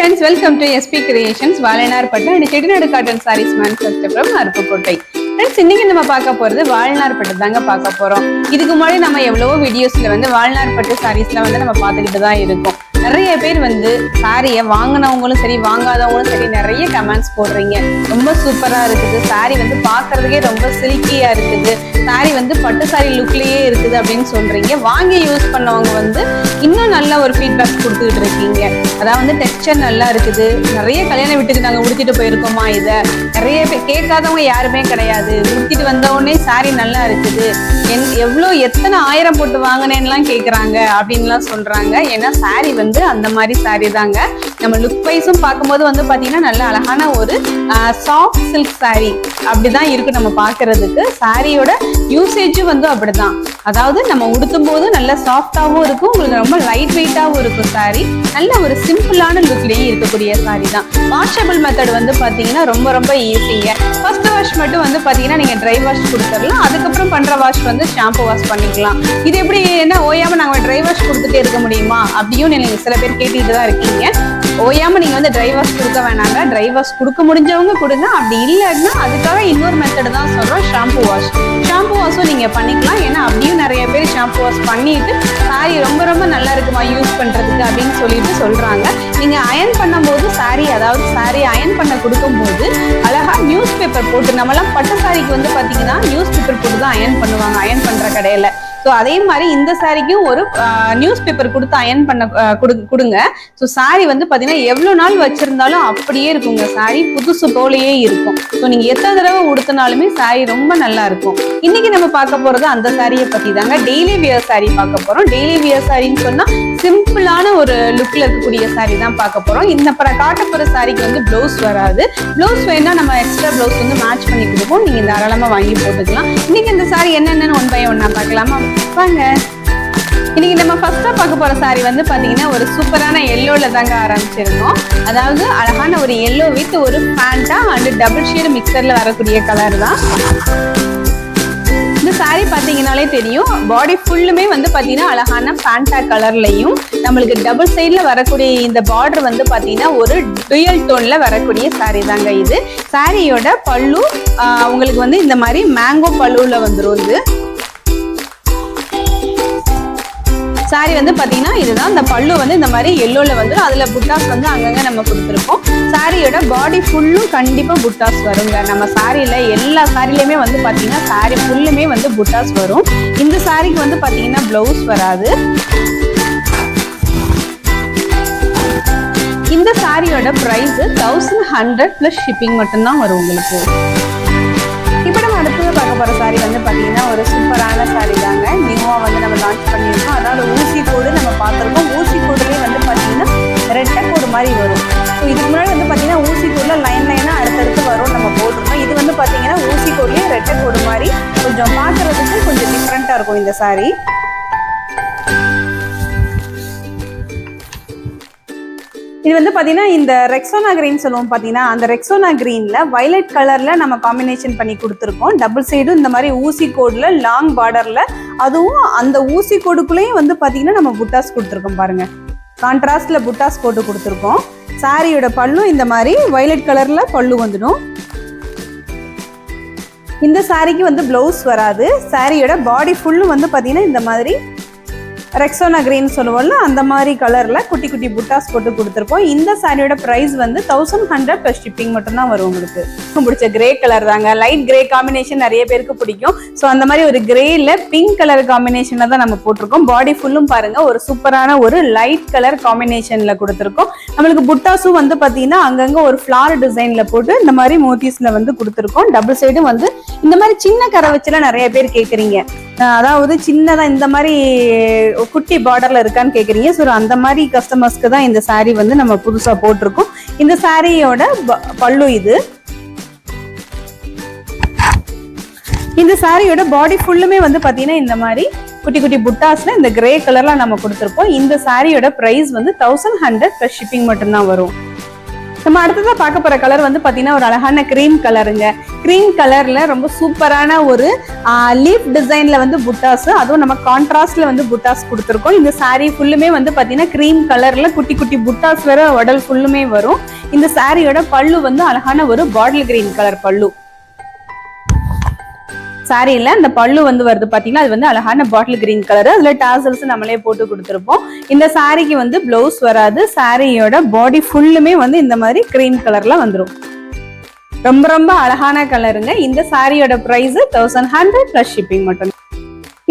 friends, welcome to SP Creations. வாழைநார் பட்டு and Chettinad cotton sarees manufacture from Aruppukottai. Friends, இன்னைக்கு நம்ம பார்க்க போறது வாழைநார் பட்டு தாங்க பார்க்க போறோம். இதுக்கு முன்னாடி நம்ம எவ்வளவோ வீடியோஸ்ல வந்து வாழைநார் பட்டு sareesல வந்து நம்ம பார்த்துக்கிட்டு தான் இருக்கோம். நிறைய பேர் வந்து சாரியை வாங்கினவங்களும் சரி வாங்காதவங்களும் சரி நிறைய கமெண்ட்ஸ் போடுறீங்க. ரொம்ப சூப்பரா இருக்குது, சாரி வந்து பாக்குறதுக்கே ரொம்ப சில்கியா இருக்குது, சாரி வந்து பட்டு சாரி லுக்லயே இருக்குது அப்படின்னு சொல்றீங்க. வாங்கி யூஸ் பண்ணவங்க வந்து இன்னும் நல்ல ஒரு ஃபீட்பேக் கொடுத்துக்கிட்டு இருக்கீங்க. அதாவது வந்து டெக்ஸ்சர் நல்லா இருக்குது, நிறைய கல்யாண வீட்டுக்கு நாங்க உடுத்திட்டு போயிருக்கோமா, இதை நிறைய பேர் கேட்காதவங்க யாருமே கிடையாது. உடுத்திட்டு வந்தவுடனே சாரி நல்லா இருக்குது, எத்தனை ஆயிரம் போட்டு வாங்கினேன்லாம் கேட்குறாங்க அப்படின்லாம் சொல்றாங்க. ஏன்னா சாரி வந்து அந்த மாதிரி சாரி தாங்க. நம்ம லுக் வைஸும் பார்க்கும்போது வந்து பாத்தீங்கன்னா நல்ல அழகான ஒரு சாஃப்ட் சில்க் சாரி அப்படிதான் இருக்கு நம்ம பாக்குறதுக்கு. சாரியோட யூசேஜும் வந்து அப்படிதான், அதாவது நம்ம உடுத்தும் போது நல்ல சாஃப்டாவும் இருக்கும், உங்களுக்கு ரொம்ப லைட் வெயிட்டாவும் இருக்கும். சாரி நல்ல ஒரு சிம்பிளான லுக்லயே இருக்கக்கூடிய சாரி தான். வாஷபிள் மெத்தட் வந்து பாத்தீங்கன்னா ரொம்ப ரொம்ப ஈஸிங்க. ஃபர்ஸ்ட் வாஷ் மட்டும் வந்து பாத்தீங்கன்னா நீங்க ட்ரை வாஷ் கொடுத்துடலாம், அதுக்கப்புறம் பண்ற வாஷ் வந்து ஷாம்பு வாஷ் பண்ணிக்கலாம். இது எப்படி என்ன ஓயாம நாங்க ட்ரை வாஷ் கொடுத்துட்டே இருக்க முடியுமா அப்படியும் நீங்க சில பேர் கேட்டுட்டு தான் இருக்கீங்க. ஓயாம நீங்க வந்து ட்ரை வாஷ் கொடுக்க வேணாங்க, ட்ரை வாஷ் கொடுக்க முடிஞ்சவங்க கொடுங்க. அப்படி இல்லைன்னா அதுக்காக இன்னொரு மெத்தட் தான் சொல்றோம், ஷாம்பு வாஷ். ஷாம்பு வாஷும் நீங்க பண்ணிக்கலாம். ஏன்னா அப்படியும் நிறைய பேர் ஷாம்பு வாஷ் பண்ணிட்டு சாரி ரொம்ப ரொம்ப நல்லா இருக்குமா யூஸ் பண்றதுக்கு அப்படின்னு சொல்லிட்டு சொல்றாங்க. நீங்க அயன் பண்ணும் போது சாரி, அதாவது சாரி அயன் பண்ண கொடுக்கும் போது அழகா நியூஸ் பேப்பர் போட்டு, நம்மளாம் பட்டு சாரிக்கு வந்து பாத்தீங்கன்னா நியூஸ் பேப்பர் போட்டு தான் அயன் பண்ணுவாங்க அயன் பண்ற கடையில. ஸோ அதே மாதிரி இந்த சாரிக்கும் ஒரு நியூஸ் பேப்பர் கொடுத்து அயன் பண்ண கொடுங்க. ஸோ சாரி வந்து பார்த்தீங்கன்னா எவ்வளோ நாள் வச்சிருந்தாலும் அப்படியே இருக்குங்க, சாரி புதுசு போலேயே இருக்கும். ஸோ நீங்கள் எத்தனை தடவை உடுத்தினாலுமே சாரி ரொம்ப நல்லா இருக்கும். இன்னைக்கு நம்ம பார்க்க போறது அந்த சாரியை பத்தி தாங்க. டெய்லி வியர் சாரி பார்க்க போறோம். டெய்லி வியர் சாரின்னு சொன்னா சிம்பிளான ஒரு லுக்ல இருக்கக்கூடிய சாரி தான் பார்க்க போறோம். இந்த காட்ட போற சாரிக்கு வந்து பிளவுஸ் வராது. பிளவுஸ் வேணா நம்ம எக்ஸ்ட்ரா பிளவுஸ் வந்து மேட்ச் பண்ணி கொடுப்போம், நீங்க தாராளமா வாங்கி போட்டுக்கலாம். இன்னைக்கு இந்த சாரி என்னென்னு ஒன் பை ஒன்னா பார்க்கலாமா வாங்க. இன்னைக்கு நம்ம ஃபர்ஸ்டா பார்க்க போற சாரி வந்து பாத்தீங்கன்னா ஒரு சூப்பரான எல்லோல தாங்க ஆரம்பிச்சிருக்கோம். அதாவது அழகான ஒரு எல்லோ வித் ஒரு ஃபேண்டா அண்ட் டபுள் ஷேட் மிக்சர்ல வரக்கூடிய கலர் தான். இந்த சாரி பாத்தீங்கன்னாலே தெரியும், பாடி ஃபுல்லுமே வந்து பாத்தீங்கன்னா அழகான ஃபேண்டா கலர்லயும், நம்மளுக்கு டபுள் சைட்ல வரக்கூடிய இந்த பார்டர் வந்து பாத்தீங்கன்னா ஒரு டுயல் டோன்ல வரக்கூடிய சாரி தாங்க இது. சாரியோட பல்லு உங்களுக்கு வந்து இந்த மாதிரி மேங்கோ பல்லுல வந்துடும். இது சாரி வந்து பாத்தீங்கன்னா இதுதான், இந்த பல்லு வந்து இந்த மாதிரி எல்லோல வந்துடும். அதுல புட்டாஸ் வந்து அங்கங்க நம்ம கொடுத்துருக்கோம். சாரியோட பாடி ஃபுல்லும் கண்டிப்பா புட்டாஸ் வருங்க. நம்ம சாரியில எல்லா சாரிலையுமே வந்து பாத்தீங்கன்னா சாரி ஃபுல்லுமே வந்து புட்டாஸ் வரும். இந்த சாரிக்கு வந்து பாத்தீங்கன்னா பிளவுஸ் வராது. இந்த சாரியோட பிரைஸ் 1100 பிளஸ் ஷிப்பிங் மட்டும்தான் வரும் உங்களுக்கு. இப்போ நம்ம அடுத்தது பார்க்க போற சாரி வந்து பாத்தீங்கன்னா ஒரு சூப்பரான சாரி தாங்க. நியூவா வந்து நம்ம லான்ச் பண்ணியிருக்கோம். அதாவது ஊசி கோடு நம்ம பார்த்துருக்கோம். ஊசி கோடுலேயே வந்து பாத்தீங்கன்னா ரெட்டை கோடு மாதிரி வரும். ஸோ இதுக்கு முன்னாடி வந்து பாத்தீங்கன்னா ஊசி கோடுல லைன் லைனா அடுத்தடுத்து வரும் நம்ம போட்டிருக்கோம். இது வந்து பாத்தீங்கன்னா ஊசி கோடுலேயே ரெட்டை கோடு மாதிரி கொஞ்சம் பார்க்கறதுக்கு கொஞ்சம் டிஃப்ரெண்டா இருக்கும் இந்த சாரி. இது வந்து பாத்தீங்கன்னா இந்த ரெக்ஸோனா கிரீன் சொல்லுவோம் பாத்தீங்கன்னா, அந்த ரெக்ஸோனா கிரீன்ல வயலட் கலர்ல நம்ம காம்பினேஷன் பண்ணி கொடுத்துருக்கோம். டபுள் சைடும் இந்த மாதிரி ஊசி கோடுல லாங் பார்டர்ல, அதுவும் அந்த ஊசி கோடுக்குள்ளேயும் வந்து பாத்தீங்கன்னா நம்ம புட்டாஸ் கொடுத்துருக்கோம் பாருங்க. கான்ட்ராஸ்ட்ல புட்டாஸ் போட்டு கொடுத்துருக்கோம். சாரியோட பல்லும் இந்த மாதிரி வயலட் கலர்ல பல்லு வந்துடும். இந்த சாரிக்கு வந்து பிளவுஸ் வராது. சாரியோட பாடி ஃபுல்லும் வந்து பாத்தீங்கன்னா இந்த மாதிரி ரெக்ஸோனா கிரீன் சொல்லுவோம்ல அந்த மாதிரி கலர்ல குட்டி குட்டி புட்டாஸ் போட்டு கொடுத்துருப்போம். இந்த சாரியோட பிரைஸ் வந்து 1100 பிளஸ் ஷிப்பிங் மட்டும்தான் வரும் உங்களுக்கு. பிடிச்ச கிரே கலர் தாங்க, லைட் கிரே காம்பினேஷன் நிறைய பேருக்கு பிடிக்கும். ஸோ அந்த மாதிரி ஒரு கிரேல பிங்க் கலர் காம்பினேஷன்ல தான் நம்ம போட்டிருக்கோம். பாடி ஃபுல்லும் பாருங்க ஒரு சூப்பரான ஒரு லைட் கலர் காம்பினேஷன்ல கொடுத்துருக்கோம். நம்மளுக்கு புட்டாஸும் வந்து பாத்தீங்கன்னா அங்கங்க ஒரு ஃபிளார் டிசைன்ல போட்டு இந்த மாதிரி மோட்டிஸ்ல வந்து கொடுத்துருக்கோம். டபுள் சைடும் வந்து இந்த மாதிரி சின்ன கரை வச்சுலாம் நிறைய பேர் கேட்குறீங்க, அதாவது சின்னதா இந்த மாதிரி குட்டி பார்டர்ல இருக்கான்னு கேக்குறீங்க. ஸோ அந்த மாதிரி கஸ்டமர்ஸ்க்கு தான் இந்த சாரி வந்து நம்ம புதுசா போட்டிருக்கோம். இந்த சாரியோட பல்லு இது. இந்த சாரியோட பாடி ஃபுல்லுமே வந்து பாத்தீங்கன்னா இந்த மாதிரி குட்டி குட்டி புட்டாஸ்ல இந்த கிரே கலர்ல நம்ம கொடுத்துருப்போம். இந்த சாரியோட பிரைஸ் வந்து 1100 பிளஸ் ஷிப்பிங் மட்டும்தான் வரும். நம்ம அடுத்ததான் பார்க்க போற கலர் வந்து பாத்தீங்கன்னா ஒரு அழகான கிரீம் கலருங்க. கிரீம் கலர்ல ரொம்ப சூப்பரான ஒரு லீஃப் டிசைன்ல வந்து புட்டாஸ், அதுவும் நம்ம கான்ட்ராஸ்ட்ல வந்து புட்டாஸ் கொடுத்துருக்கோம். இந்த சாரீ ஃபுல்லுமே வந்து பாத்தீங்கன்னா கிரீம் கலர்ல குட்டி குட்டி புட்டாஸ் வேற உடல் ஃபுல்லுமே வரும். இந்த சாரியோட பல்லு வந்து அழகான ஒரு பாட்டில் கிரீன் கலர் பல்லு. சாரியில அந்த பல்லு வந்து வருது பாத்தீங்கன்னா, அது வந்து அழகான பாட்டில் கிரீன் கலர். அதுல டாசல்ஸ் நம்மளே போட்டு கொடுத்துருப்போம். இந்த சாரிக்கு வந்து பிளவுஸ் வராது. சாரியோட பாடி ஃபுல்லுமே வந்து இந்த மாதிரி கிரீம் கலர்ல வந்துடும். ரொம்ப ரொம்ப அழகான கலருங்க. இந்த சாரியோட பிரைஸ் 1100 பிளஸ் ஷிப்பிங் மட்டும்.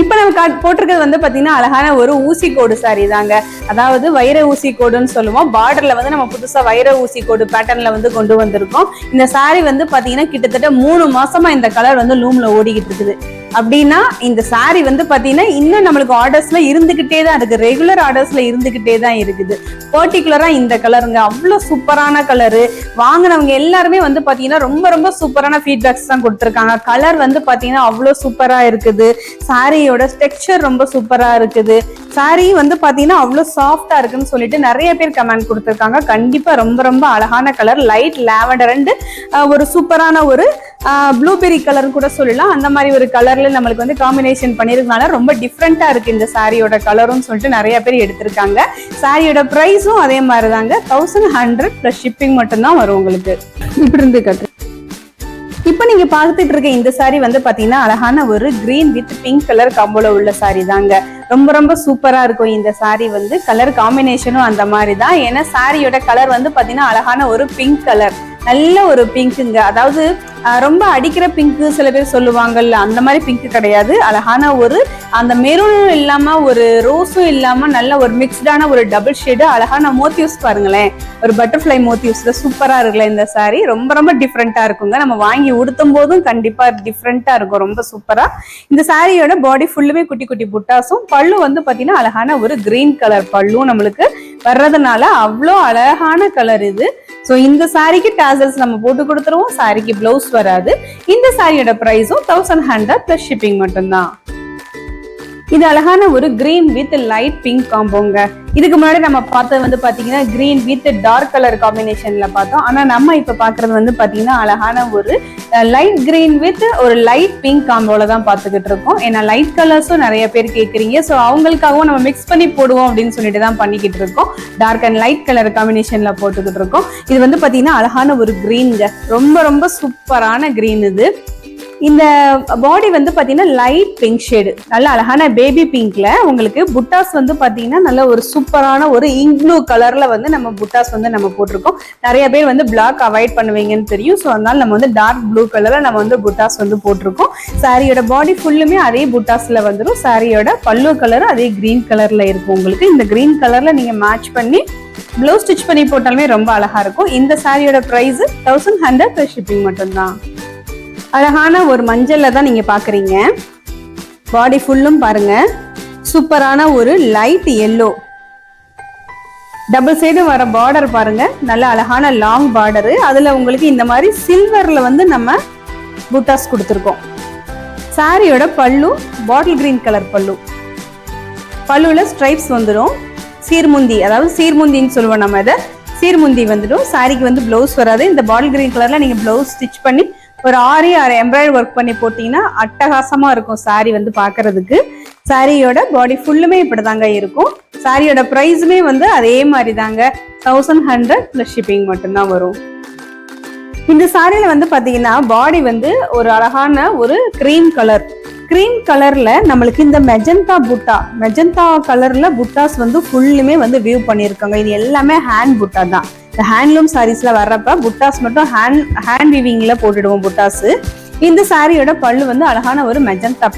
இப்ப நம்ம போட்டிருக்கிறது வந்து பாத்தீங்கன்னா அழகான ஒரு ஊசி கோடு சாரி தாங்க. அதாவது வைர ஊசி கோடுன்னு சொல்லுவோம். பார்டர்ல வந்து நம்ம புதுசா வைர ஊசி கோடு பேட்டர்ன்ல வந்து கொண்டு வந்திருக்கோம். இந்த சாரி வந்து பாத்தீங்கன்னா கிட்டத்தட்ட 3 மாசமா இந்த கலர் வந்து லூம்ல ஓடிக்கிட்டு இருக்குது. அப்படின்னா இந்த சாரி வந்து பாத்தீங்கன்னா இன்னும் நம்மளுக்கு ஆர்டர்ஸ்ல இருந்துகிட்டே தான் இருக்கு. ரெகுலர் ஆர்டர்ஸ்ல இருந்துகிட்டே தான் இருக்குது. பர்டிகுலரா இந்த கலருங்க அவ்வளவு சூப்பரான கலரு. வாங்கினவங்க எல்லாருமே வந்து பாத்தீங்கன்னா ரொம்ப ரொம்ப சூப்பரான ஃபீட்பேக்ஸ் தான் கொடுத்துருக்காங்க. கலர் வந்து பாத்தீங்கன்னா அவ்வளவு சூப்பரா இருக்குது. சாரியோட டெக்ஸ்சர் ரொம்ப சூப்பரா இருக்குது. சாரி வந்து பாத்தீங்கன்னா அவ்வளவு சாஃப்டா இருக்குன்னு சொல்லிட்டு நிறைய பேர் கமெண்ட் கொடுத்துருக்காங்க. கண்டிப்பா ரொம்ப ரொம்ப அழகான கலர். லைட் லாவெண்டர் அண்ட் ஒரு சூப்பரான ஒரு ப்ளூபெரி கலர் கூட சொல்லலாம். அந்த மாதிரி ஒரு கலர்ல நம்மளுக்கு வந்து காம்பினேஷன் பண்ணிருக்கனால ரொம்ப டிஃப்ரெண்டா இருக்கு இந்த சாரியோட கலரும் சொல்லிட்டு நிறைய பேர் எடுத்திருக்காங்க. சாரியோட பிரைஸும் அதே மாதிரி தாங்க 1100 பிளஸ் ஷிப்பிங் மட்டும் தான் வரும் உங்களுக்கு. இப்படி இருந்து கட்டு. இப்ப நீங்க பார்த்துட்டு இருக்க இந்த சாரி வந்து பாத்தீங்கன்னா அழகான ஒரு கிரீன் வித் பிங்க் கலர் காம்போல உள்ள சாரி தாங்க. ரொம்ப ரொம்ப சூப்பரா இருக்கும் இந்த சாரி வந்து. கலர் காம்பினேஷனும் அந்த மாதிரி தான். ஏன்னா சாரியோட கலர் வந்து பாத்தீங்கன்னா அழகான ஒரு பிங்க் கலர், நல்ல ஒரு பிங்க்குங்க. அதாவது ரொம்ப அடிக்கிற பிங்க்கு சில பேர் சொல்லுவாங்கல்ல, அந்த மாதிரி பிங்க் கிடையாது. அழகான ஒரு அந்த மெரூனும் இல்லாம ஒரு ரோஸும் இல்லாம நல்ல ஒரு மிக்ஸ்டான ஒரு டபுள் ஷேடு. அழகான மோட்டிவ்ஸ் பாருங்களேன், ஒரு பட்டர்ஃபிளை மோட்டிவ்ஸ்ல சூப்பரா இருக்குல்ல இந்த சாரி. ரொம்ப ரொம்ப டிஃப்ரெண்டா இருக்குங்க. நம்ம வாங்கி உடுத்தும் போதும் கண்டிப்பா டிஃப்ரெண்டா இருக்கும். ரொம்ப சூப்பரா. இந்த சாரியோட பாடி ஃபுல்லுமே குட்டி குட்டி புட்டாஸும், பல்லு வந்து பாத்தீங்கன்னா அழகான ஒரு கிரீன் கலர் பல்லும் நம்மளுக்கு வர்றதுனால அவ்வளோ அழகான கலர் இது. சோ இந்த சாரிக்கு டாசல்ஸ் நம்ம போட்டு கொடுத்துருவோம். சாரிக்கு பிளவுஸ் வராது. இந்த சாரியோட பிரைஸும் 1100 பிளஸ் ஷிப்பிங் மட்டும்தான். இது அழகான ஒரு கிரீன் வித் லைட் பிங்க் காம்போங்க. இதுக்கு முன்னாடி நம்ம பார்த்தது வந்து பாத்தீங்கன்னா கிரீன் வித் டார்க் கலர் காம்பினேஷன்ல பார்த்தோம். ஆனா நம்ம இப்ப பாக்குறது வந்து பாத்தீங்கன்னா அழகான ஒரு லைட் கிரீன் வித் ஒரு லைட் பிங்க் காம்போல தான் பாத்துக்கிட்டு இருக்கோம். ஏன்னா லைட் கலர்ஸும் நிறைய பேர் கேக்குறீங்க. சோ அவங்களுக்காகவும் நம்ம மிக்ஸ் பண்ணி போடுவோம் அப்படின்னு சொல்லிட்டு தான் பண்ணிக்கிட்டு இருக்கோம். டார்க் அண்ட் லைட் கலர் காம்பினேஷன்ல போட்டுக்கிட்டு இருக்கோம். இது வந்து பாத்தீங்கன்னா அழகான ஒரு கிரீன்ங்க. ரொம்ப ரொம்ப சூப்பரான கிரீன் இது. இந்த பாடி வந்து பாத்தீங்கன்னா லைட் பிங்க் ஷேடு, நல்ல அழகான பேபி பிங்க்ல உங்களுக்கு புட்டாஸ் வந்து பாத்தீங்கன்னா நல்ல ஒரு சூப்பரான ஒரு இங்க் ப்ளூ கலர்ல வந்து நம்ம புட்டாஸ் வந்து நம்ம போட்டிருக்கோம். நிறைய பேர் வந்து பிளாக் அவாய்ட் பண்ணுவீங்கன்னு தெரியும். ஸோ அதனால நம்ம வந்து டார்க் ப்ளூ கலர்ல நம்ம வந்து புட்டாஸ் வந்து போட்டிருக்கோம். சாரியோட பாடி ஃபுல்லுமே அதே புட்டாஸ்ல வந்துடும். சாரியோட பல்லு கலர் அதே கிரீன் கலர்ல இருக்கும். உங்களுக்கு இந்த கிரீன் கலர்ல நீங்க மேட்ச் பண்ணி பிளவுஸ் ஸ்டிச் பண்ணி போட்டாலுமே ரொம்ப அழகா இருக்கும். இந்த சாரியோட பிரைஸ் 1100 பிளஸ் ஷிப்பிங் மட்டும்தான். அழகான ஒரு மஞ்சள்ல தான் நீங்க பாக்குறீங்க. பாடி ஃபுல்லும் பாருங்க சூப்பரான ஒரு லைட் எல்லோ டபுள் சைடு வர பார்டர் பாருங்க. நல்ல அழகான லாங் பார்டர். அதுல உங்களுக்கு இந்த மாதிரி சில்வர்ல வந்து நம்ம புட்டாஸ் கொடுத்துருக்கோம். சாரியோட பல்லு பாட்டில் கிரீன் கலர் பல்லு. பல்லுல ஸ்ட்ரைப்ஸ் வந்துடும். சீர்முந்தி, அதாவது சீர்முந்தின்னு சொல்லுவோம் நம்ம இதை. சீர்முந்தி வந்துடும். சாரிக்கு வந்து பிளவுஸ் வராது. இந்த பாட்டில் கிரீன் கலர்ல நீங்க பிளவுஸ் ஸ்டிச் பண்ணி ஒரு 6 எம்ப்ராய்டரி ஒர்க் பண்ணி போட்டீங்கன்னா அட்டகாசமா இருக்கும் சாரி வந்து பாக்குறதுக்கு. சாரியோட பாடி ஃபுல்லுமே இப்படிதாங்க இருக்கும். சாரியோட பிரைஸுமே வந்து அதே மாதிரி தாங்க 1100 பிளஸ் ஷிப்பிங் மட்டும்தான் வரும். இந்த சாரியில வந்து பாத்தீங்கன்னா பாடி வந்து ஒரு அழகான ஒரு கிரீம் கலர். கிரீம் கலர்ல நம்மளுக்கு இந்த மெஜந்தா கலர்ல புட்டாஸ் வந்து ஃபுல்லுமே வந்து வியூ பண்ணிருக்காங்க. இது எல்லாமே ஹேண்ட் புட்டா தான். இந்த ஹேண்ட்லூம் சாரீஸ்ல வர்றப்ப புட்டாஸ் மட்டும் ஹேண்ட் வீவிங்ல போட்டுடுவோம் புட்டாஸ். இந்த சாரியோட பல்லு வந்து அழகான ஒரு மெஜந்தா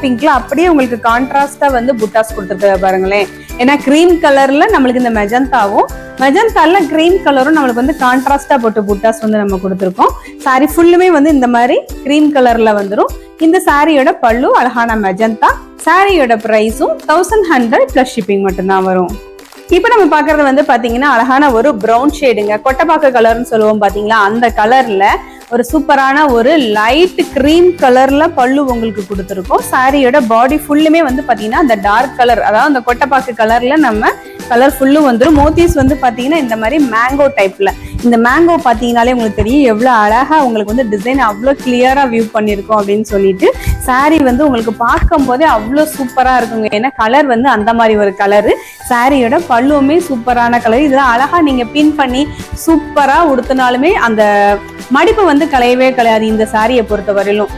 பிங்க்ல அப்படியே உங்களுக்கு கான்ட்ராஸ்டா வந்து புட்டாஸ் கொடுத்துருக்க பாருங்களேன். ஏன்னா கிரீம் கலர்ல நம்மளுக்கு இந்த மெஜந்தால கிரீம் கலரும் நம்மளுக்கு வந்து கான்ட்ராஸ்டா போட்டு புட்டாஸ் வந்து நம்ம கொடுத்துருக்கோம். சாரி ஃபுல்லுமே வந்து இந்த மாதிரி கிரீம் கலர்ல வந்துடும். இந்த சாரியோட பல்லு அழகான மெஜந்தா. சாரியோட பிரைஸும் 1100 பிளஸ் ஷிப்பிங் மட்டும்தான் வரும். இப்ப நம்ம பாக்குறது வந்து பாத்தீங்கன்னா அழகான ஒரு பிரவுன் ஷேடுங்க. கொட்டைப்பாக்கு கலர்னு சொல்லுவோம் பாத்தீங்களா, அந்த கலர்ல ஒரு சூப்பரான ஒரு லைட் கிரீம் கலர்ல பல்லு உங்களுக்கு கொடுத்துருக்கோம். சாரியோட பாடி ஃபுல்லுமே வந்து பாத்தீங்கன்னா அந்த டார்க் கலர், அதாவது அந்த கொட்டைப்பாக்கு கலர்ல நம்ம கலர் ஃபுல்லும் வந்துடும். மோத்திஸ் வந்து பாத்தீங்கன்னா இந்த மாதிரி மேங்கோ டைப்ல. இந்த மேங்கோ பார்த்தீங்கனாலே உங்களுக்கு தெரியும் எவ்வளோ அழகா உங்களுக்கு வந்து டிசைன் அவ்வளோ கிளியரா வியூ பண்ணியிருக்கோம் அப்படின்னு சொல்லிட்டு சாரீ வந்து உங்களுக்கு பார்க்கும் போதே அவ்வளோ சூப்பரா இருக்குங்க. ஏன்னா கலர் வந்து அந்த மாதிரி ஒரு கலரு, சாரியோட பல்லுவுமே சூப்பரான கலர். இதெல்லாம் அழகா நீங்க பின் பண்ணி சூப்பரா உடுத்தினாலுமே அந்த மடிப்பு வந்து கலையவே கலையாது. இந்த சாரியை பொறுத்த வரையிலும்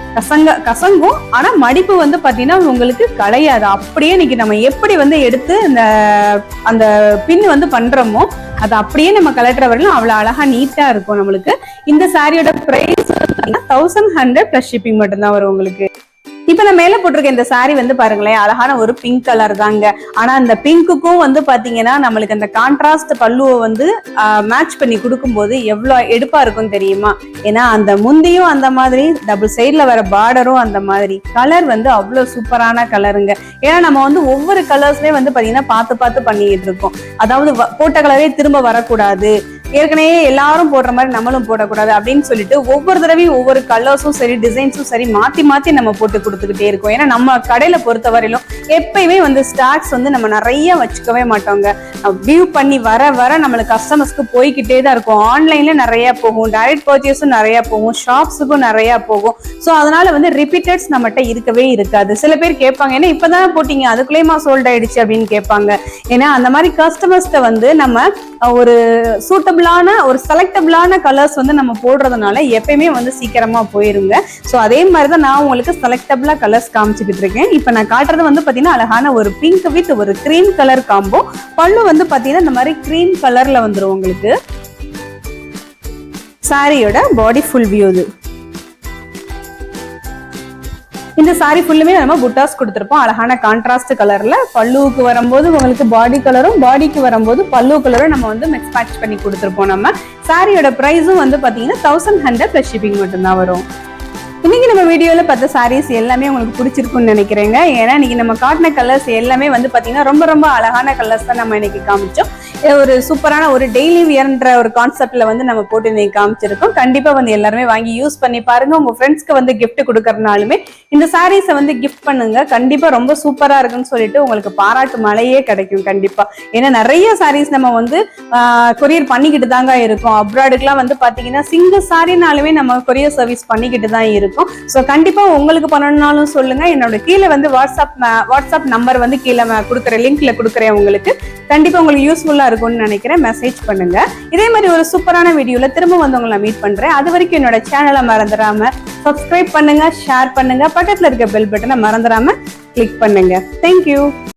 கசங்கும், ஆனா மடிப்பு வந்து பாத்தீங்கன்னா உங்களுக்கு கலையாது. அப்படியே இன்னைக்கு நம்ம எப்படி வந்து எடுத்து அந்த பின் வந்து பண்றோமோ அது அப்படியே நம்ம கலட்டுற வரையிலும் அவ்வளவு அழகா நீட்டா இருக்கும் நம்மளுக்கு. இந்த சாரியோட பிரைஸ் 1100 பிளஸ் ஷிப்பிங் மட்டும்தான் வரும் உங்களுக்கு. இப்ப நான் மேல போட்டிருக்க இந்த சாரி வந்து பாருங்களேன், அழகான ஒரு பிங்க் கலர் தாங்க. ஆனா அந்த பிங்க்குக்கும் வந்து பாத்தீங்கன்னா நம்மளுக்கு அந்த கான்ட்ராஸ்ட் பல்லுவை வந்து மேட்ச் பண்ணி கொடுக்கும்போது எவ்வளவு எடுப்பா இருக்கும் தெரியுமா? ஏன்னா அந்த முந்தியும் அந்த மாதிரி, டபுள் சைட்ல வர பார்டரும் அந்த மாதிரி, கலர் வந்து அவ்வளவு சூப்பரான கலருங்க. ஏன்னா நம்ம வந்து ஒவ்வொரு கலர்ஸ்லயும் வந்து பாத்தீங்கன்னா பார்த்து பார்த்து பண்ணிட்டு இருக்கோம். அதாவது போட்ட கலரே திரும்ப வரக்கூடாது, ஏற்கனவே எல்லாரும் போடுற மாதிரி நம்மளும் போடக்கூடாது அப்படின்னு சொல்லிட்டு ஒவ்வொரு தடவையும் ஒவ்வொரு கலர்ஸும் சரி டிசைன்ஸும் சரி மாத்தி மாத்தி நம்ம போட்டு கொடுத்துக்கிட்டே இருக்கோம். ஏன்னா நம்ம கடையில பொறுத்த வரையிலும் எப்பயுமே வந்து ஸ்டாக்ஸ் வந்து நம்ம நிறைய வச்சுக்கவே மாட்டோங்க. வியூ பண்ணி வர வர நம்மளுக்கு கஸ்டமர்ஸ்க்கு போய்கிட்டே தான் இருக்கும். ஆன்லைன்ல நிறைய போகும், டைரக்ட் பர்ச்சேஸும் நிறைய போகும், ஷாப்ஸுக்கும் நிறைய போகும். ஸோ அதனால வந்து ரிப்பீட்டட்ஸ் நம்மகிட்ட இருக்கவே இருக்காது. சில பேர் கேட்பாங்க, ஏன்னா இப்பதான் போட்டீங்க அதுக்குள்ளேயுமா சோல்ட் ஆயிடுச்சு அப்படின்னு கேட்பாங்க. ஏன்னா அந்த மாதிரி கஸ்டமர்ஸ்ட வந்து நம்ம ஒரு சூட்டபிளான ஒரு செலக்டபிளான கலர்ஸ் வந்து நம்ம போடுறதுனால எப்பயுமே வந்து சீக்கிரமா போயிருங்க. ஸோ அதே மாதிரிதான் நான் உங்களுக்கு செலக்டபிளா கலர்ஸ் காமிச்சுக்கிட்டு இருக்கேன். இப்ப நான் காட்டுறது வந்து பாத்தீங்கன்னா அழகான ஒரு பிங்க் வித் ஒரு கிரீம் கலர் காம்போ. பல்லு வந்து பாத்தீங்கன்னா இந்த மாதிரி கிரீம் கலர்ல வந்துடும் உங்களுக்கு. சாரியோட பாடி ஃபுல் வியூ இது. இந்த சாரி ஃபுல்லுமே நம்ம புட்டாஸ் கொடுத்துருப்போம் அழகான கான்ட்ராஸ்ட் கலர்ல. பல்லுவுக்கு வரும்போது உங்களுக்கு பாடி கலரும், பாடிக்கு வரும்போது பல்லு கலரும் நம்ம வந்து மிக்ஸ் மேட்ச் பண்ணி கொடுத்துருப்போம். நம்ம சாரியோட பிரைஸும் வந்து பாத்தீங்கன்னா 1100 பிளஸ் ஷிப்பிங் மட்டும்தான் வரும். இன்னைக்கு நம்ம வீடியோல பார்த்த சாரீஸ் எல்லாமே உங்களுக்கு பிடிச்சிருக்கும்னு நினைக்கிறேங்க. ஏன்னா இன்னைக்கு நம்ம காட்டின கலர்ஸ் எல்லாமே வந்து பாத்தீங்கன்னா ரொம்ப ரொம்ப அழகான கலர்ஸ் தான் நம்ம இன்னைக்கு காமிச்சோம். ஒரு சூப்பரான ஒரு டெய்லி வியர்ன்ற ஒரு கான்செப்ட்ல வந்து நம்ம போட்டு இன்னைக்கு காமிச்சிருக்கோம். கண்டிப்பா வந்து எல்லாருமே வாங்கி யூஸ் பண்ணி பாருங்க. உங்க ஃப்ரெண்ட்ஸ்க்கு வந்து கிஃப்ட் கொடுக்கறதுனாலுமே இந்த சாரீஸை வந்து கிஃப்ட் பண்ணுங்க. கண்டிப்பா ரொம்ப சூப்பரா இருக்குன்னு சொல்லிட்டு உங்களுக்கு பாராட்டு மழையே கிடைக்கும் கண்டிப்பா. ஏன்னா நிறைய சாரீஸ் நம்ம வந்து கொரியர் பண்ணிக்கிட்டு தாங்க இருக்கோம். அப்ராடுக்குலாம் வந்து பாத்தீங்கன்னா சிங்கிள் சாரினாலுமே நம்ம கொரியர் சர்வீஸ் பண்ணிக்கிட்டு தான் இருக்கோம். ஸோ கண்டிப்பா உங்களுக்கு பண்ணணும்னாலும் சொல்லுங்க. என்னோட கீழே வந்து வாட்ஸ்அப் நம்பர் வந்து கீழே கொடுக்குறேன், லிங்க்ல கொடுக்குறேன் உங்களுக்கு. கண்டிப்பா உங்களுக்கு யூஸ்ஃபுல்லா இருக்கும்னு நினைக்கிறேன். மெசேஜ் பண்ணுங்க. இதே மாதிரி ஒரு சூப்பரான வீடியோல திரும்ப வந்து உங்களை மீட் பண்றேன். அது வரைக்கும் என்னோட சேனலை மறந்துடாம சப்ஸ்கிரைப் பண்ணுங்க, ஷேர் பண்ணுங்க, பக்கத்துல இருக்க பெல் பட்டனை மறந்துடாம கிளிக் பண்ணுங்க. தேங்க்யூ.